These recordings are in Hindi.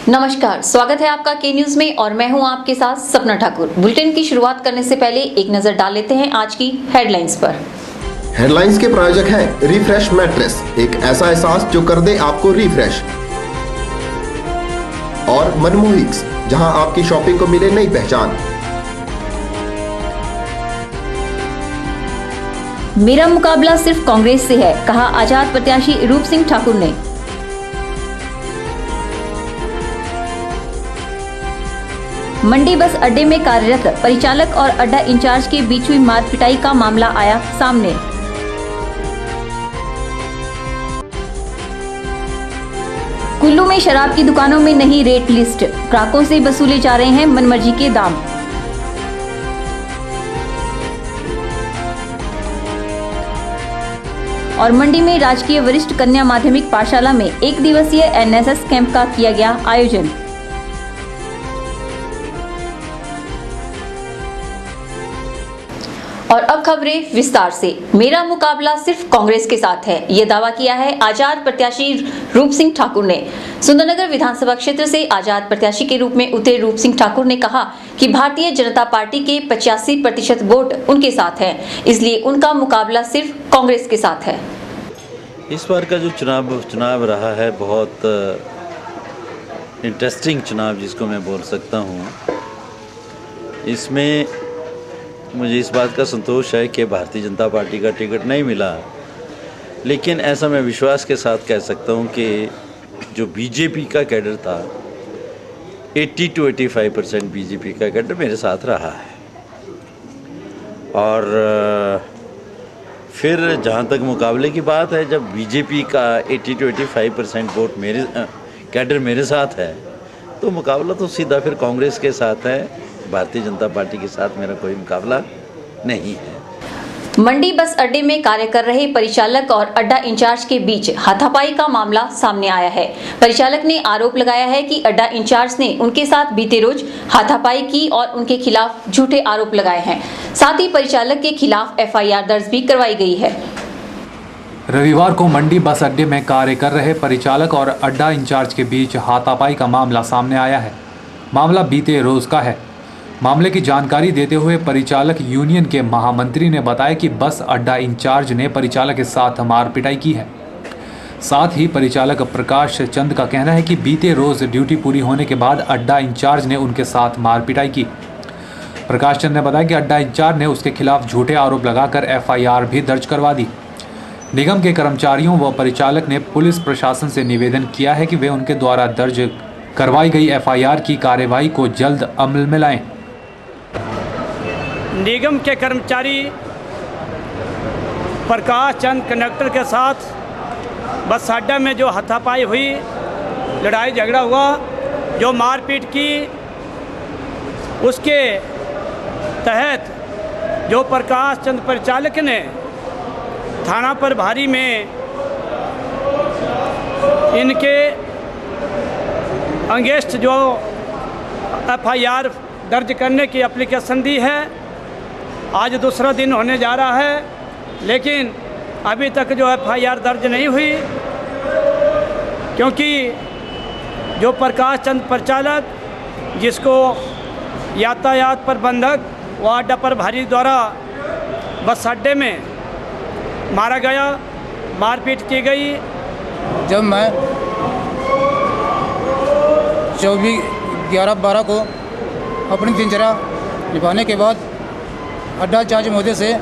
नमस्कार, स्वागत है आपका के न्यूज में और मैं हूं आपके साथ सपना ठाकुर। बुलेटिन की शुरुआत करने से पहले एक नजर डाल लेते हैं आज की हेडलाइंस पर। हेडलाइंस के प्रायोजक हैं रिफ्रेश मैट्रेस, एक ऐसा एहसास जो कर दे आपको रिफ्रेश, और मनमोहिक्स, जहां आपकी शॉपिंग को मिले नई पहचान। मेरा मुकाबला सिर्फ कांग्रेस से है, कहा आजाद प्रत्याशी रूप सिंह ठाकुर ने। मंडी बस अड्डे में कार्यरत परिचालक और अड्डा इंचार्ज के बीच हुई मारपिटाई का मामला आया सामने। कुल्लू में शराब की दुकानों में नहीं रेट लिस्ट, ग्राहकों से वसूले जा रहे हैं मनमर्जी के दाम। और मंडी में राजकीय वरिष्ठ कन्या माध्यमिक पाठशाला में 1 दिवसीय एनएसएस कैंप का किया गया आयोजन। और अब खबरें विस्तार से। मेरा मुकाबला सिर्फ कांग्रेस के साथ है, ये दावा किया है आजाद प्रत्याशी रूप सिंह ठाकुर ने। सुंदरनगर विधानसभा क्षेत्र से आजाद प्रत्याशी के रूप में उतरे रूप सिंह ठाकुर ने कहा कि भारतीय जनता पार्टी के 85% वोट उनके साथ हैं, इसलिए उनका मुकाबला सिर्फ कांग्रेस के साथ है। इस बार का जो चुनाव रहा है, बहुत इंटरेस्टिंग चुनाव जिसको मैं बोल सकता हूँ। इसमें मुझे इस बात का संतोष है कि भारतीय जनता पार्टी का टिकट नहीं मिला, लेकिन ऐसा मैं विश्वास के साथ कह सकता हूं कि जो बीजेपी का कैडर था, 80 to 85% बीजेपी का कैडर मेरे साथ रहा है। और फिर जहां तक मुकाबले की बात है, जब बीजेपी का 80 to 85% वोट कैडर मेरे साथ है, तो मुकाबला तो सीधा फिर कांग्रेस के साथ है। भारतीय जनता पार्टी के साथ मेरा कोई मुकाबला नहीं है। मंडी बस अड्डे में कार्य कर रहे परिचालक और अड्डा इंचार्ज के बीच हाथापाई का मामला सामने आया है। परिचालक ने आरोप लगाया है कि अड्डा इंचार्ज ने उनके साथ बीते रोज हाथापाई की और उनके खिलाफ झूठे आरोप लगाए हैं। साथ ही परिचालक के खिलाफ एफआईआर दर्ज भी करवाई गई है। रविवार को मंडी बस अड्डे में कार्य कर रहे परिचालक और अड्डा इंचार्ज के बीच हाथापाई का मामला सामने आया है। मामला बीते रोज का है। मामले की जानकारी देते हुए परिचालक यूनियन के महामंत्री ने बताया कि बस अड्डा इंचार्ज ने परिचालक के साथ मारपिटाई की है। साथ ही परिचालक प्रकाश चंद का कहना है कि बीते रोज ड्यूटी पूरी होने के बाद अड्डा इंचार्ज ने उनके साथ मारपिटाई की। प्रकाश चंद ने बताया कि अड्डा इंचार्ज ने उसके खिलाफ झूठे आरोप लगाकर एफआईआर भी दर्ज करवा दी। निगम के कर्मचारियों व परिचालक ने पुलिस प्रशासन से निवेदन किया है कि वे उनके द्वारा दर्ज करवाई गई एफआईआर की कार्यवाही को जल्द अमल में लाएं। निगम के कर्मचारी प्रकाश चंद कंडक्टर के साथ बस अड्डा में जो हाथापाई हुई, लड़ाई झगड़ा हुआ, जो मारपीट की, उसके तहत जो प्रकाश चंद परिचालक ने थाना प्रभारी में इनके अगेंस्ट जो एफआईआर दर्ज करने की एप्लीकेशन दी है। आज दूसरा दिन होने जा रहा है, लेकिन अभी तक जो एफआईआर दर्ज नहीं हुई, क्योंकि जो प्रकाश चंद परिचालक, जिसको यातायात प्रबंधक व अड्डा प्रभारी द्वारा बस अड्डे में मारा गया, मारपीट की गई। जब मैं 24/11/12 को अपनी दिनचर्या निभाने के बाद अड्डा इंचार्ज महोदय से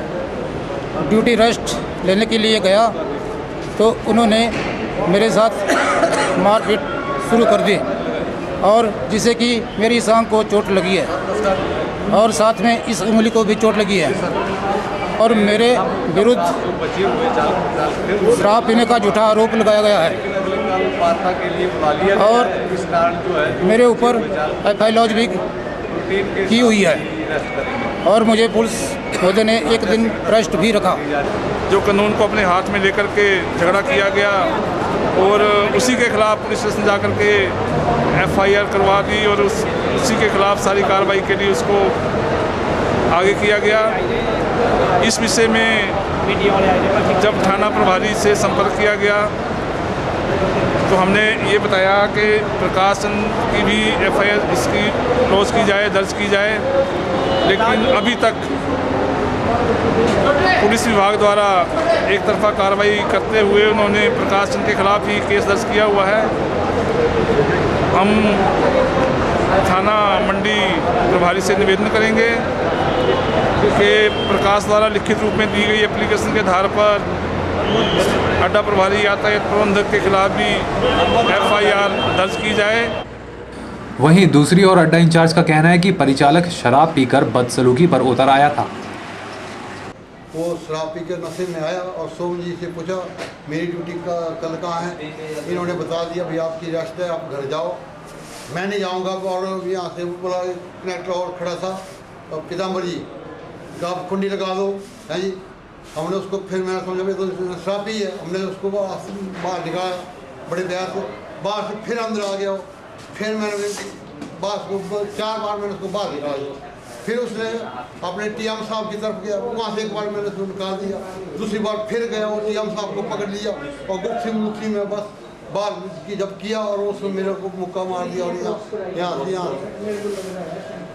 ड्यूटी रेस्ट लेने के लिए गया, तो उन्होंने मेरे साथ मारपीट शुरू कर दी, और जिससे कि मेरी टांग को चोट लगी है और साथ में इस उंगली को भी चोट लगी है। और मेरे विरुद्ध शराब पीने का झूठा आरोप लगाया गया है और मेरे ऊपर एफआईआर लॉन्च भी की हुई है, और मुझे पुलिस महोदय ने 1 दिन रेस्ट भी रखा। जो कानून को अपने हाथ में लेकर के झगड़ा किया गया और उसी के खिलाफ पुलिस स्टेशन जा कर के एफआईआर करवा दी, और उसी के खिलाफ सारी कार्रवाई के लिए उसको आगे किया गया। इस विषय में जब थाना प्रभारी से संपर्क किया गया तो हमने ये बताया कि प्रकाश चंद की भी FIR इसकी क्लोज की जाए, दर्ज की जाए, लेकिन अभी तक पुलिस विभाग द्वारा एक तरफा कार्रवाई करते हुए उन्होंने प्रकाश चंद के खिलाफ ही केस दर्ज किया हुआ है। हम थाना मंडी प्रभारी से निवेदन करेंगे कि प्रकाश द्वारा लिखित रूप में दी गई एप्लीकेशन के आधार पर अड्डा प्रभारी यातायात प्रबंधक के खिलाफ भी FIR दर्ज की जाए। वहीं दूसरी ओर अड्डा इंचार्ज का कहना है कि परिचालक शराब पीकर बदसलूकी पर उतर आया था। वो शराब पी कर नशे में आया और सोम जी से पूछा मेरी ड्यूटी का कल कहाँ है। इन्होंने बता दिया भाई आपकी रेस्ट है, आप घर जाओ, मैं नहीं जाऊँगा। और यहाँ से बोला कनेक्टर और खड़ा था पीताम्बर जी, आप कुंडी लगा दो है जी। हमने उसको फिर मैंने समझा भाई तो शराब पी है, हमने उसको बाहर निकाला बड़े प्यार से, बाहर से फिर अंदर आ गया। फिर मैंने बाहर को 4 बार मैंने उसको बाहर निकाला। फिर उसने अपने TM साहब की तरफ गया, वहाँ से एक बार मैंने उसको निकाल दिया, दूसरी बार फिर गया और TM साहब को पकड़ लिया और गुत्थी में बस बाहर की जब किया और उसने मेरे को मुक्का मार दिया और यहाँ से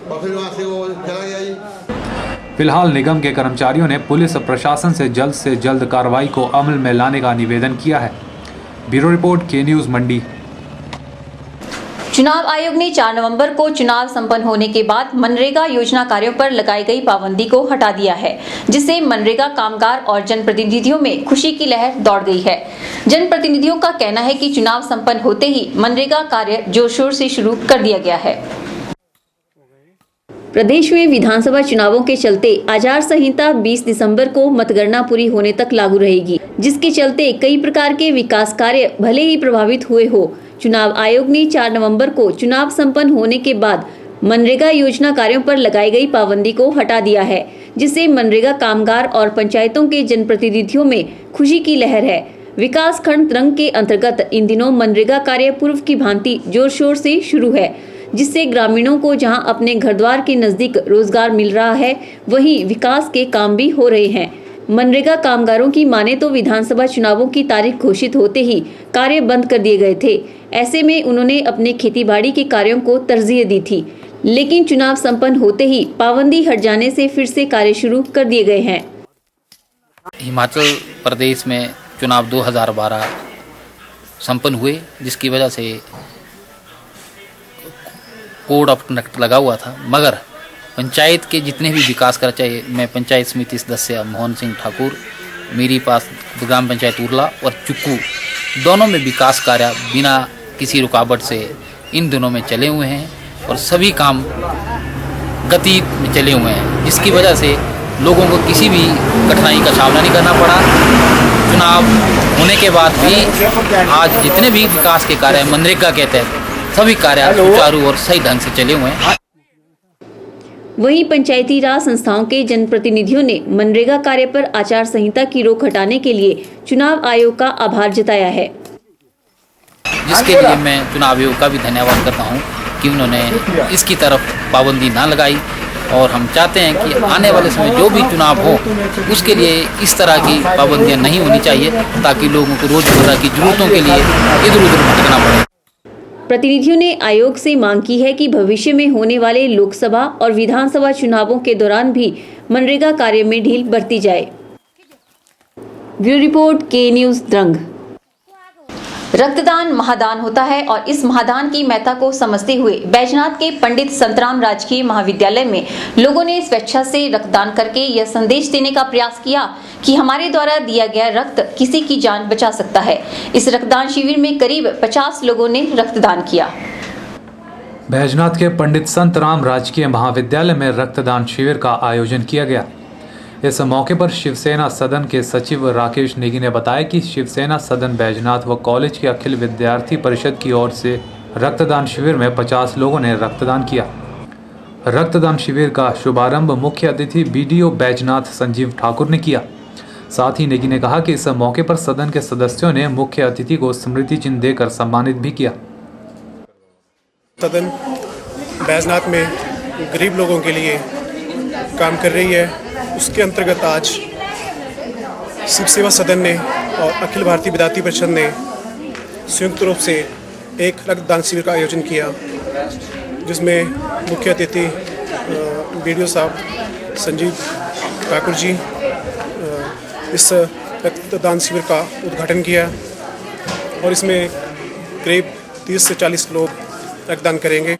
और फिर वहाँ से वो चला गया जी। फिलहाल निगम के कर्मचारियों ने पुलिस प्रशासन से जल्द कार्रवाई को अमल में लाने का निवेदन किया है। ब्यूरो रिपोर्ट के न्यूज़ मंडी। चुनाव आयोग ने 4 नवंबर को चुनाव संपन्न होने के बाद मनरेगा योजना कार्यों पर लगाई गई पाबंदी को हटा दिया है, जिससे मनरेगा कामगार और जनप्रतिनिधियों में खुशी की लहर दौड़ गई है। जनप्रतिनिधियों का कहना है कि चुनाव संपन्न होते ही मनरेगा कार्य जोर शोर से शुरू कर दिया गया है। प्रदेश में विधानसभा चुनावों के चलते आचार संहिता 20 दिसंबर को मतगणना पूरी होने तक लागू रहेगी, जिसके चलते कई प्रकार के विकास कार्य भले ही प्रभावित हुए हो। चुनाव आयोग ने 4 नवंबर को चुनाव संपन्न होने के बाद मनरेगा योजना कार्यों पर लगाई गई पाबंदी को हटा दिया है, जिससे मनरेगा कामगार और पंचायतों के जनप्रतिनिधियों में खुशी की लहर है। विकास खंड तरंग के अंतर्गत इन दिनों मनरेगा कार्य पूर्व की भांति जोर शोर से शुरू है, जिससे ग्रामीणों को जहां अपने घर द्वार के नजदीक रोजगार मिल रहा है, वहीं विकास के काम भी हो रहे हैं। मनरेगा कामगारों की माने तो विधानसभा चुनावों की तारीख घोषित होते ही कार्य बंद कर दिए गए थे। ऐसे में उन्होंने अपने खेतीबाड़ी के कार्यों को तरजीह दी थी, लेकिन चुनाव संपन्न होते ही पाबंदी हट जाने से फिर से कार्य शुरू कर दिए गए हैं। हिमाचल प्रदेश में चुनाव 2012 संपन्न हुए, जिसकी वजह से कोड ऑफ कंडक्ट लगा हुआ था, मगर पंचायत के जितने भी विकास कार्य, चाहे मैं पंचायत समिति सदस्य मोहन सिंह ठाकुर, मेरी पास ग्राम पंचायत उरला और चुक्कू, दोनों में विकास कार्य बिना किसी रुकावट से इन दिनों में चले हुए हैं और सभी काम गति में चले हुए हैं, जिसकी वजह से लोगों को किसी भी कठिनाई का सामना नहीं करना पड़ा। चुनाव होने के बाद भी आज जितने भी विकास के कार्य मनरेगा के तहत सभी कार्य सुचारू और सही ढंग से चले हुए हैं। वहीं पंचायती राज संस्थाओं के जनप्रतिनिधियों ने मनरेगा कार्य पर आचार संहिता की रोक हटाने के लिए चुनाव आयोग का आभार जताया है, जिसके लिए मैं चुनाव आयोग का भी धन्यवाद करता हूं कि उन्होंने इसकी तरफ पाबंदी ना लगाई। और हम चाहते हैं कि आने वाले समय जो भी चुनाव हो उसके लिए इस तरह की पाबंदियां नहीं होनी चाहिए, ताकि लोगों को रोजमर्रा की जरूरतों के लिए इधर उधर भटकना पड़े। प्रतिनिधियों ने आयोग से मांग की है कि भविष्य में होने वाले लोकसभा और विधानसभा चुनावों के दौरान भी मनरेगा कार्य में ढील बरती जाए। ब्यूरो रिपोर्ट के न्यूज़ द्रंग। रक्तदान महादान होता है और इस महादान की महत्ता को समझते हुए बैजनाथ के पंडित संतराम राजकीय महाविद्यालय में लोगों ने स्वेच्छा से रक्तदान करके यह संदेश देने का प्रयास किया कि हमारे द्वारा दिया गया रक्त किसी की जान बचा सकता है। इस रक्तदान शिविर में करीब 50 लोगों ने रक्तदान किया। बैजनाथ के पंडित संतराम राजकीय महाविद्यालय में रक्तदान शिविर का आयोजन किया गया। इस मौके पर शिवसेना सदन के सचिव राकेश नेगी ने बताया कि शिवसेना सदन बैजनाथ व कॉलेज के अखिल विद्यार्थी परिषद की ओर से रक्तदान शिविर में 50 लोगों ने रक्तदान किया। रक्तदान शिविर का शुभारंभ मुख्य अतिथि BDO बैजनाथ संजीव ठाकुर ने किया। साथ ही नेगी ने कहा कि इस मौके पर सदन के सदस्यों ने मुख्य अतिथि को स्मृति चिन्ह देकर सम्मानित भी किया। सदन बैजनाथ में गरीब लोगों के लिए काम कर रही है, उसके अंतर्गत आज शिव सेवा सदन ने और अखिल भारतीय विद्यार्थी परिषद ने संयुक्त रूप से एक रक्तदान शिविर का आयोजन किया, जिसमें मुख्य अतिथि BDO साहब संजीव ठाकुर जी इस रक्तदान शिविर का उद्घाटन किया और इसमें करीब 30 से 40 लोग रक्तदान करेंगे।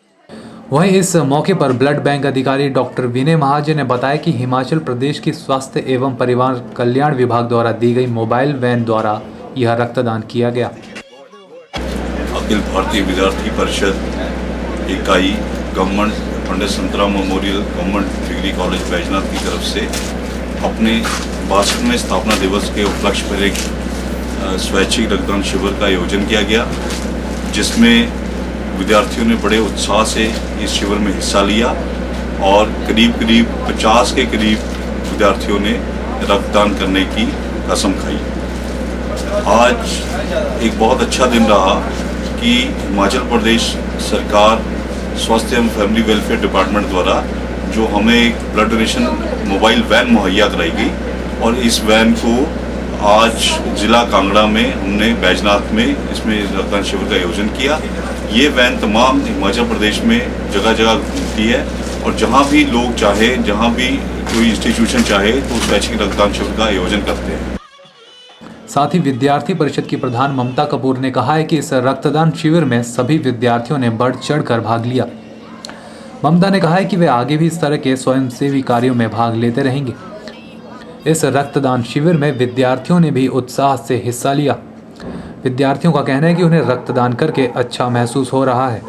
वहीं इस मौके पर ब्लड बैंक अधिकारी डॉक्टर विनय महाजन ने बताया कि हिमाचल प्रदेश की स्वास्थ्य एवं परिवार कल्याण विभाग द्वारा दी गई मोबाइल वैन द्वारा यह रक्तदान किया गया। अखिल भारतीय विद्यार्थी परिषद इकाई government Pandit Santram memorial government degree college Baijnath की तरफ से अपने 62वें स्थापना दिवस के उपलक्ष्य पर एक स्वैच्छिक रक्तदान शिविर का आयोजन किया गया, जिसमें विद्यार्थियों ने बड़े उत्साह से इस शिविर में हिस्सा लिया और करीब 50 के करीब विद्यार्थियों ने रक्तदान करने की कसम खाई। आज एक बहुत अच्छा दिन रहा कि हिमाचल प्रदेश सरकार स्वास्थ्य एवं फैमिली वेलफेयर डिपार्टमेंट द्वारा जो हमें एक ब्लड डोनेशन मोबाइल वैन मुहैया कराई गई और इस वैन को आज जिला कांगड़ा में हमने बैजनाथ में इसमें रक्तदान शिविर का आयोजन किया। ये वैन तमाम हिमाचल प्रदेश में जगह जगह घूमती है और जहाँ भी लोग चाहे, जहाँ भी कोई इंस्टीट्यूशन चाहे तो स्वैच्छिक रक्तदान शिविर का आयोजन करते हैं। साथ ही विद्यार्थी परिषद की प्रधान ममता कपूर ने कहा है कि इस रक्तदान शिविर में सभी विद्यार्थियों ने बढ़ चढ़कर भाग लिया। ममता ने कहा है कि वे आगे भी इस तरह के स्वयंसेवी कार्यों में भाग लेते रहेंगे। इस रक्तदान शिविर में विद्यार्थियों ने भी उत्साह से हिस्सा लिया। विद्यार्थियों का कहना है कि उन्हें रक्तदान करके अच्छा महसूस हो रहा है।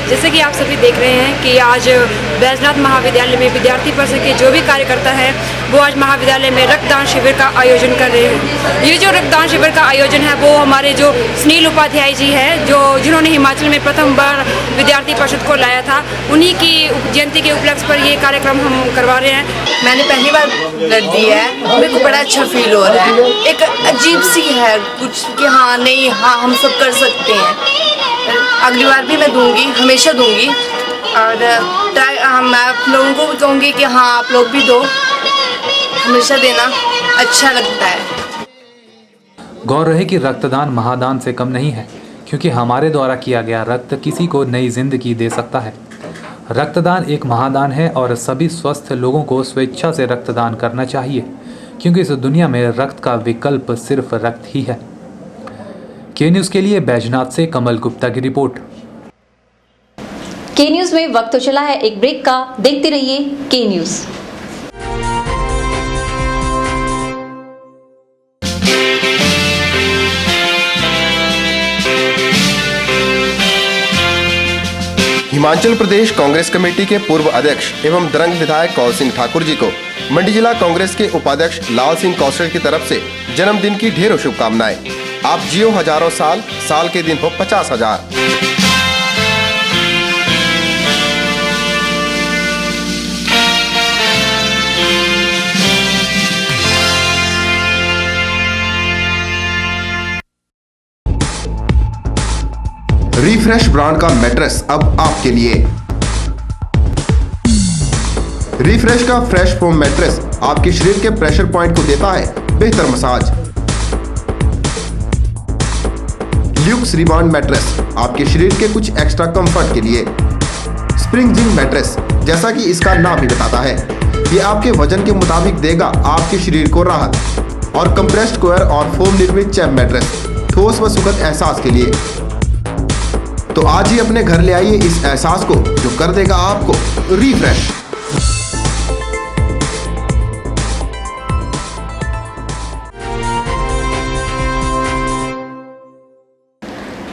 जैसे कि आप सभी देख रहे हैं कि आज बैजनाथ महाविद्यालय में विद्यार्थी परिषद के जो भी कार्यकर्ता है वो आज महाविद्यालय में रक्तदान शिविर का आयोजन कर रहे हैं। ये जो रक्तदान शिविर का आयोजन है वो हमारे जो सुनील उपाध्याय जी है जिन्होंने हिमाचल में प्रथम बार विद्यार्थी परिषद को लाया था, उन्हीं की जयंती के उपलक्ष्य पर ये कार्यक्रम हम करवा रहे हैं। मैंने पहली बार ब्लड दिया है, मेरे को बड़ा अच्छा फील हो रहा है। एक अजीब सी है कुछ कि हाँ नहीं हाँ हम सब कर सकते हैं। अगली बार भी मैं दूंगी, हमेशा दूंगी और मैं आप लोगों को भी कहूँगी कि हाँ आप लोग भी दो, हमेशा देना अच्छा लगता है। गौर रहे कि रक्तदान महादान से कम नहीं है, क्योंकि हमारे द्वारा किया गया रक्त किसी को नई जिंदगी दे सकता है। रक्तदान एक महादान है और सभी स्वस्थ लोगों को स्वेच्छा से रक्तदान करना चाहिए, क्योंकि इस दुनिया में रक्त का विकल्प सिर्फ रक्त ही है। के न्यूज़ के लिए बैजनाथ से कमल गुप्ता की रिपोर्ट। के न्यूज़ में वक्त तो चला है एक ब्रेक का, देखते रहिए K news. Himachal Pradesh Congress committee के पूर्व अध्यक्ष एवं दरंग विधायक कौल सिंह ठाकुर जी को मंडी जिला कांग्रेस के उपाध्यक्ष लाल सिंह कौशल की तरफ से जन्मदिन की ढेरों शुभकामनाएं। आप जियो हजारों साल, साल के दिन हो 50,000। रिफ्रेश ब्रांड का मैट्रेस अब आपके लिए। रिफ्रेश का फ्रेश फोम मैट्रेस आपके शरीर के प्रेशर पॉइंट को देता है बेहतर मसाज। ल्यूक्स रिबॉन्ड मैट्रेस आपके शरीर के कुछ एक्स्ट्रा कंफर्ट के लिए। स्प्रिंग जिंक मैट्रेस, जैसा कि इसका नाम ही बताता है, ये आपके वजन के मुताबिक देगा आपके शरीर को राहत। और कंप्रेस्ड कोयर और फोम निर्मित चैप मैट्रेस, ठोस व सुखद एहसास के लिए। तो आज ही अपने घर ले आइए इस एहसास को जो कर देगा आपको रिफ्रेश।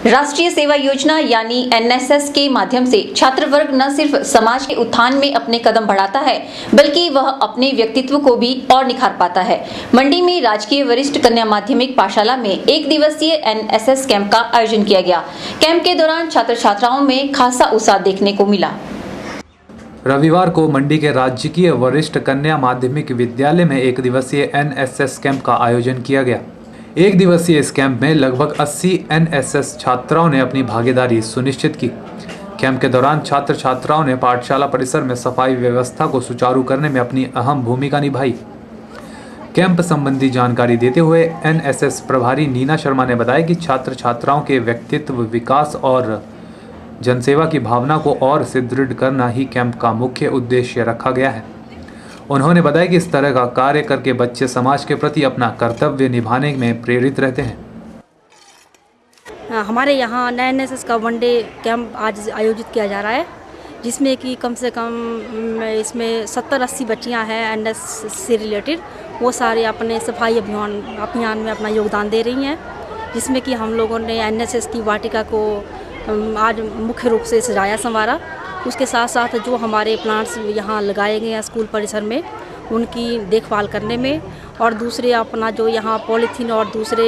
राष्ट्रीय सेवा योजना यानी एनएसएस के माध्यम से छात्र वर्ग न सिर्फ समाज के उत्थान में अपने कदम बढ़ाता है, बल्कि वह अपने व्यक्तित्व को भी और निखार पाता है। मंडी में राजकीय वरिष्ठ कन्या माध्यमिक पाठशाला में एक दिवसीय एनएसएस कैंप का आयोजन किया गया। कैंप के दौरान छात्र छात्राओं में खासा उत्साह देखने को मिला। रविवार को मंडी के राजकीय वरिष्ठ कन्या माध्यमिक विद्यालय में एक दिवसीय एनएसएस कैंप का आयोजन किया गया। एक दिवसीय इस कैंप में लगभग 80 एनएसएस छात्राओं ने अपनी भागीदारी सुनिश्चित की। कैंप के दौरान छात्र छात्राओं ने पाठशाला परिसर में सफाई व्यवस्था को सुचारू करने में अपनी अहम भूमिका निभाई। कैंप संबंधी जानकारी देते हुए एनएसएस प्रभारी नीना शर्मा ने बताया कि छात्र छात्राओं के व्यक्तित्व विकास और जनसेवा की भावना को और सुदृढ़ करना ही कैंप का मुख्य उद्देश्य रखा गया है। उन्होंने बताया कि इस तरह का कार्य करके बच्चे समाज के प्रति अपना कर्तव्य निभाने में प्रेरित रहते हैं। हमारे यहाँ एनएसएस का वन डे कैंप आज आयोजित किया जा रहा है, जिसमें कि कम से कम इसमें 70-80 बच्चियाँ हैं एनएसएस से रिलेटेड। वो सारे अपने सफाई अभियान में अपना योगदान दे रही हैं, जिसमें कि हम लोगों ने एनएसएस की वाटिका को आज मुख्य रूप से सजाया संवारा। उसके साथ साथ जो हमारे प्लांट्स यहाँ लगाए गए हैं स्कूल परिसर में, उनकी देखभाल करने में, और दूसरे अपना जो यहाँ पॉलीथीन और दूसरे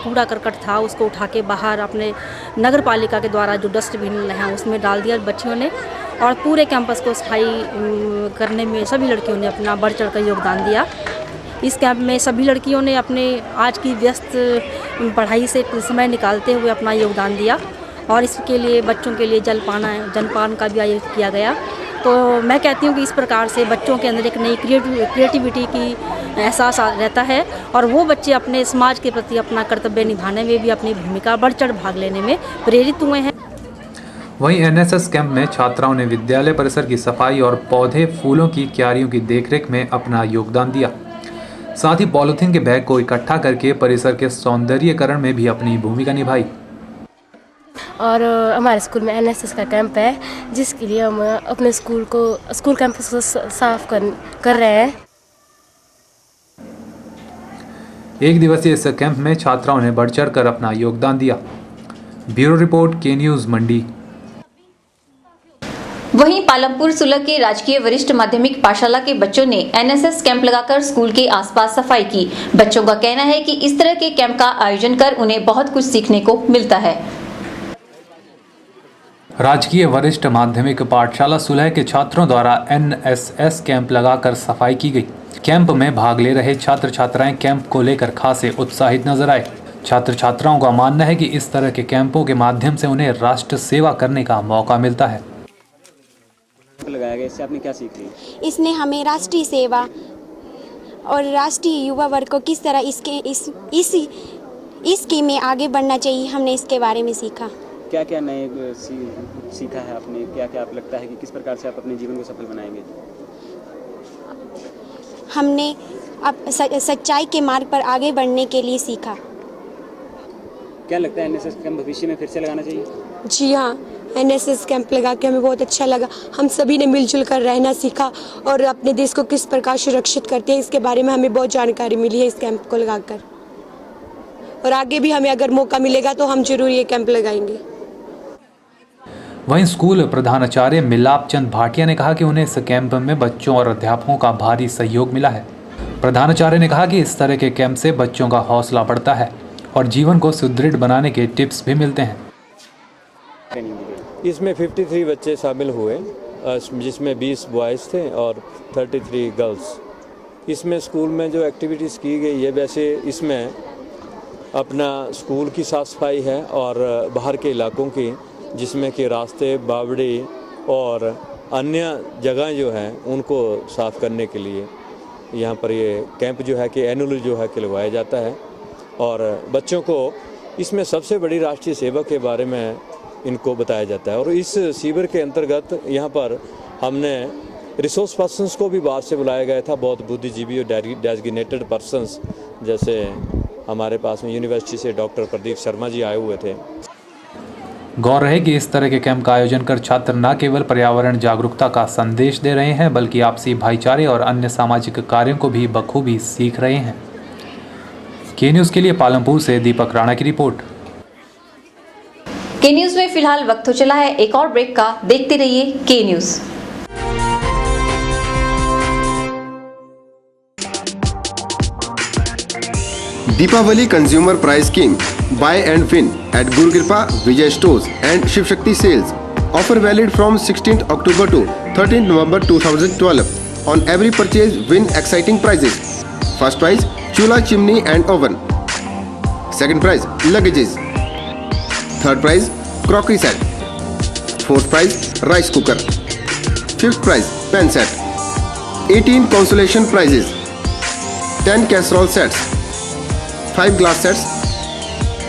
कूड़ा करकट था उसको उठा के बाहर अपने नगर पालिका के द्वारा जो डस्टबिन हैं उसमें डाल दिया बच्चियों ने। और पूरे कैंपस को सफाई करने में सभी लड़कियों ने अपना बढ़ चढ़ कर योगदान दिया। इस कैंप में सभी लड़कियों ने अपने आज की व्यस्त पढ़ाई से समय निकालते हुए अपना योगदान दिया, और इसके लिए बच्चों के लिए जलपान का भी आयोजित किया गया। तो मैं कहती हूँ कि इस प्रकार से बच्चों के अंदर एक नई क्रिएटिविटी की एहसास रहता है, और वो बच्चे अपने समाज के प्रति अपना कर्तव्य निभाने में भी अपनी भूमिका बढ़ चढ़ भाग लेने में प्रेरित हुए हैं। वहीं एनएसएस कैंप में छात्राओं ने विद्यालय परिसर की सफाई और पौधे फूलों की क्यारियों की देखरेख में अपना योगदान दिया। साथ ही पॉलीथीन के बैग को इकट्ठा करके परिसर के सौंदर्यीकरण में भी अपनी भूमिका निभाई। और हमारे स्कूल में एनएसएस का कैंप है, जिसके लिए हम अपने स्कूल कैंपस को साफ कर रहे हैं। एक दिवसीय इस कैंप में छात्राओं ने बढ़ चढ़ कर अपना योगदान दिया। ब्यूरो रिपोर्ट, के न्यूज़, मंडी। वहीं पालमपुर सुलह के राजकीय वरिष्ठ माध्यमिक पाठशाला के बच्चों ने एनएसएस कैंप लगाकर स्कूल के आसपास सफाई की। बच्चों का कहना है कि इस तरह के कैंप का आयोजन कर उन्हें बहुत कुछ सीखने को मिलता है। राजकीय वरिष्ठ माध्यमिक पाठशाला सुलह के छात्रों द्वारा एनएसएस कैंप लगाकर सफाई की गई। कैंप में भाग ले रहे छात्र छात्राएं कैंप को लेकर खासे उत्साहित नजर आए। छात्र छात्राओं का मानना है कि इस तरह के कैंपों के माध्यम से उन्हें राष्ट्र सेवा करने का मौका मिलता है। लगाया गया, इससे आपने क्या सीख ली? इसने हमें राष्ट्रीय सेवा और राष्ट्रीय युवा वर्ग को किस तरह इसके में आगे बढ़ना चाहिए, हमने इसके बारे में सीखा। क्या क्या नए सीखा है आपने? क्या क्या आप लगता है कि किस प्रकार से आप अपने जीवन को सफल बनाएंगे? हमने अब सच्चाई के मार्ग पर आगे बढ़ने के लिए सीखा। क्या लगता है एनएसएस कैंप भविष्य में फिर से लगाना चाहिए? जी हाँ, एनएसएस कैंप लगा के हमें बहुत अच्छा लगा। हम सभी ने मिलजुल कर रहना सीखा और अपने देश को किस प्रकार सुरक्षित करते हैं इसके बारे में हमें बहुत जानकारी मिली है इस कैंप को लगाकर। और आगे भी हमें अगर मौका मिलेगा तो हम जरूर ये कैंप लगाएंगे। वहीं स्कूल प्रधानाचार्य मिलाप चंद भाटिया ने कहा कि उन्हें इस कैंप में बच्चों और अध्यापकों का भारी सहयोग मिला है। प्रधानाचार्य ने कहा कि इस तरह के कैंप से बच्चों का हौसला बढ़ता है और जीवन को सुदृढ़ बनाने के टिप्स भी मिलते हैं। इसमें 53 बच्चे शामिल हुए, जिसमें 20 बॉयज़ थे और 33 गर्ल्स। इसमें स्कूल में जो एक्टिविटीज़ की गई है, वैसे इसमें अपना स्कूल की साफ़ सफाई है और बाहर के इलाकों की, जिसमें कि रास्ते, बावड़ी और अन्य जगह जो हैं उनको साफ़ करने के लिए यहाँ पर ये कैंप जो है कि एनुअली जो है कि लगवाया जाता है। और बच्चों को इसमें सबसे बड़ी राष्ट्रीय सेवा के बारे में इनको बताया जाता है। और इस शिविर के अंतर्गत यहाँ पर हमने रिसोर्स पर्सन्स को भी बाहर से बुलाया गया था, बहुत बुद्धिजीवी और डेजिग्नेटेड पर्सन्स, जैसे हमारे पास में यूनिवर्सिटी से डॉक्टर प्रदीप शर्मा जी आए हुए थे। गौर है कि इस तरह के कैंप का आयोजन कर छात्र न केवल पर्यावरण जागरूकता का संदेश दे रहे हैं, बल्कि आपसी भाईचारे और अन्य सामाजिक कार्यों को भी बखूबी सीख रहे हैं। के न्यूज़ के लिए पालमपुर से दीपक राणा की रिपोर्ट। के न्यूज़ में फिलहाल वक्त हो चला है एक और ब्रेक का। देखते रहिए K news. Deepawali consumer price scheme buy and win at Guru Kripa, Vijay Stores and Shiv Shakti Sales. Offer valid from 16th October to 13th November 2012. On every purchase, win exciting prizes. First prize, chula, chimney and oven. Second prize, luggages. Third prize, crockery set. Fourth prize, rice cooker. Fifth prize, pen set. 18 consolation prizes. 10 casserole sets, 5 glass sets,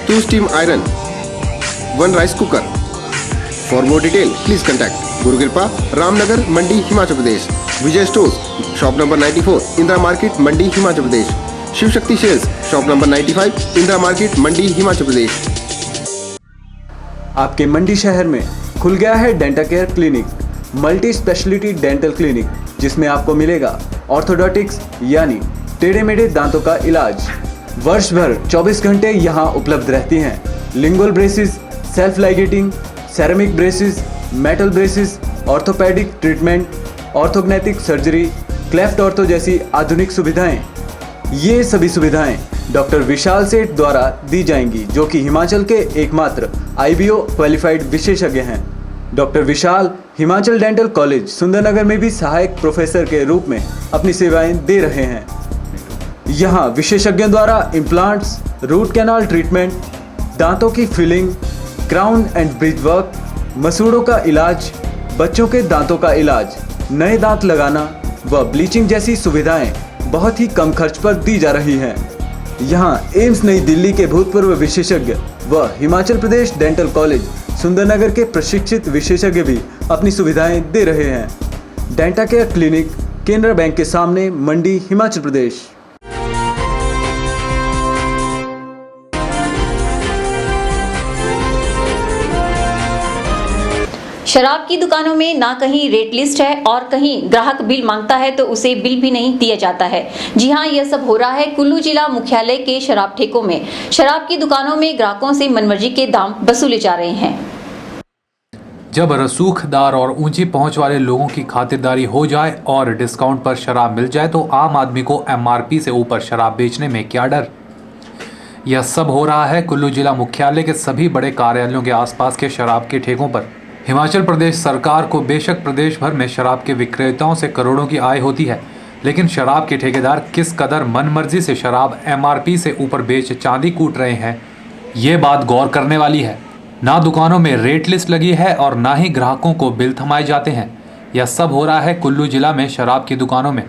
2 steam iron, 1 rice cooker. For more detail please contact Guru Kripa, Ramnagar, Mandi, Himachal Pradesh. Vijay stores, shop number 94, Indira market, Mandi, Himachal Pradesh. Shiv Shakti sales, shop number 95, Indira market, Mandi, Himachal Pradesh. आपके मंडी शहर में खुल गया है dental care clinic, multi speciality dental clinic, जिसमें आपको मिलेगा ऑर्थोडोंटिक्स यानी टेढ़े मेढ़े दांतों का इलाज। वर्ष भर 24 घंटे यहाँ उपलब्ध रहती हैं। Lingual braces, self ligating, ceramic braces, metal braces, orthopaedic treatment, orthognathic surgery, cleft ortho जैसी आधुनिक सुविधाएं। ये सभी सुविधाएं डॉक्टर विशाल सेठ द्वारा दी जाएंगी, जो कि हिमाचल के एकमात्र IBO क्वालिफाइड विशेषज्ञ हैं। डॉक्टर विशाल हिमाचल डेंटल कॉलेज सुंदरनगर में भी सहायक प्रोफेसर के रूप में अपनी सेवाएं दे रहे हैं। यहाँ विशेषज्ञों द्वारा इम्प्लांट्स, रूट कैनाल ट्रीटमेंट, दांतों की filling, crown and bridge work, मसूड़ों का इलाज, बच्चों के दांतों का इलाज, नए दांत लगाना व ब्लीचिंग जैसी सुविधाएं बहुत ही कम खर्च पर दी जा रही हैं। यहाँ एम्स नई दिल्ली के भूतपूर्व विशेषज्ञ व हिमाचल प्रदेश डेंटल कॉलेज सुंदरनगर के प्रशिक्षित विशेषज्ञ भी अपनी सुविधाएं दे रहे हैं। Denta care clinic, Canara bank के सामने, मंडी, हिमाचल प्रदेश। शराब की दुकानों में ना कहीं रेट लिस्ट है और कहीं ग्राहक बिल मांगता है तो उसे बिल भी नहीं दिया जाता है। जी हां, यह सब हो रहा है कुल्लू जिला मुख्यालय के शराब ठेकों में। शराब की दुकानों में ग्राहकों से मनमर्जी के दाम वसूले जा रहे हैं। जब रसूखदार और ऊंची पहुंच वाले लोगों की खातिरदारी हो जाए और डिस्काउंट पर शराब मिल जाए तो आम आदमी को MRP से ऊपर शराब बेचने में क्या डर। यह सब हो रहा है कुल्लू जिला मुख्यालय के सभी बड़े कार्यालयों के आसपास के शराब के ठेकों पर। हिमाचल प्रदेश सरकार को बेशक प्रदेश भर में शराब के विक्रेताओं से करोड़ों की आय होती है, लेकिन शराब के ठेकेदार किस कदर मनमर्जी से शराब MRP से ऊपर बेच चांदी कूट रहे हैं, ये बात गौर करने वाली है। ना दुकानों में रेट लिस्ट लगी है और ना ही ग्राहकों को बिल थमाए जाते हैं। यह सब हो रहा है कुल्लू जिला में शराब की दुकानों में।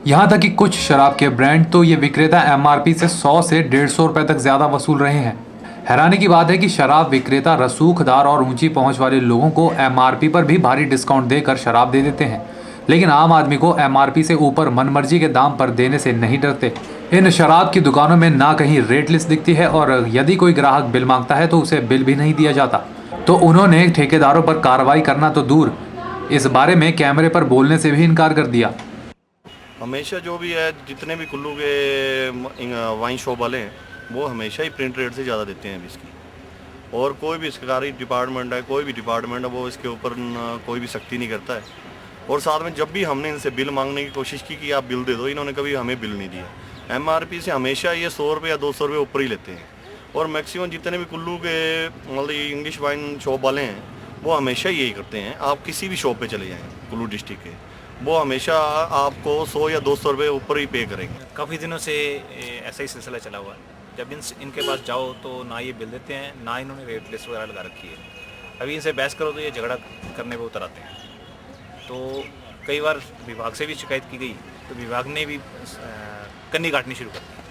यहाँ तक कि कुछ शराब के ब्रांड तो ये विक्रेता MRP से 100 से 150 रुपये तक ज़्यादा वसूल रहे हैं। हैरानी की बात है कि शराब विक्रेता रसूखदार और ऊंची पहुंच वाले लोगों को MRP पर भी भारी डिस्काउंट देकर शराब दे देते हैं, लेकिन आम आदमी को MRP से ऊपर मनमर्जी के दाम पर देने से नहीं डरते। इन शराब की दुकानों में ना कहीं रेट लिस्ट दिखती है और यदि कोई ग्राहक बिल मांगता है तो उसे बिल भी नहीं दिया जाता। तो उन्होंने ठेकेदारों पर कार्रवाई करना तो दूर, इस बारे में कैमरे पर बोलने से भी इनकार कर दिया। हमेशा जो भी है, जितने भी कुल्लू के वाइन शॉप वाले हैं वो हमेशा ही प्रिंट रेट से ज़्यादा देते हैं इसकी। और कोई भी सरकारी डिपार्टमेंट है, कोई भी डिपार्टमेंट है, वो इसके ऊपर कोई भी सख्ती नहीं करता है। और साथ में जब भी हमने इनसे बिल मांगने की कोशिश की कि आप बिल दे दो, इन्होंने कभी हमें बिल नहीं दिया। MRP से हमेशा ये 100 रुपये या 200 रुपये ऊपर ही लेते हैं। और मैक्सिमम जितने भी कुल्लू के मतलब इंग्लिश वाइन शॉप वाले हैं वो हमेशा यही करते हैं। आप किसी भी शॉप पे चले जाएँ कुल्लू डिस्ट्रिक्ट के, वो हमेशा आपको 100 या 200 रुपये ऊपर ही पे करेंगे। काफ़ी दिनों से ऐसा ही सिलसिला चला हुआ है। जब इनके पास जाओ तो ना ये बिल देते हैं, ना इन्होंने रेट लिस्ट वगैरह लगा रखी है। अभी इनसे बहस करो तो ये झगड़ा करने पे उतर आते हैं। तो कई बार विभाग से भी शिकायत की गई तो विभाग ने भी कन्नी काटनी शुरू कर दी,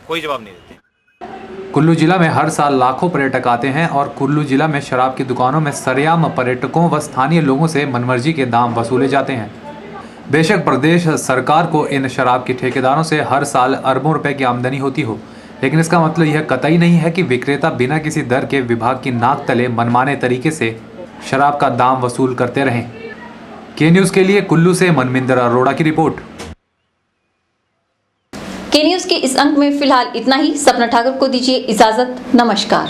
कोई जवाब नहीं देते। कुल्लू जिला में हर साल लाखों पर्यटक आते हैं और कुल्लू जिला में शराब की दुकानों में सरेआम पर्यटकों व स्थानीय लोगों से मनमर्जी के दाम वसूले जाते हैं। बेशक प्रदेश सरकार को इन शराब के ठेकेदारों से हर साल अरबों रुपए की आमदनी होती हो, लेकिन इसका मतलब यह कतई नहीं है कि विक्रेता बिना किसी दर के विभाग की नाक तले मनमाने तरीके से शराब का दाम वसूल करते रहें। के न्यूज़ के लिए कुल्लू से मनमिंदर अरोड़ा की रिपोर्ट। के न्यूज़ के इस अंक में फिलहाल इतना ही। सपना ठाकुर को दीजिए इजाजत। नमस्कार।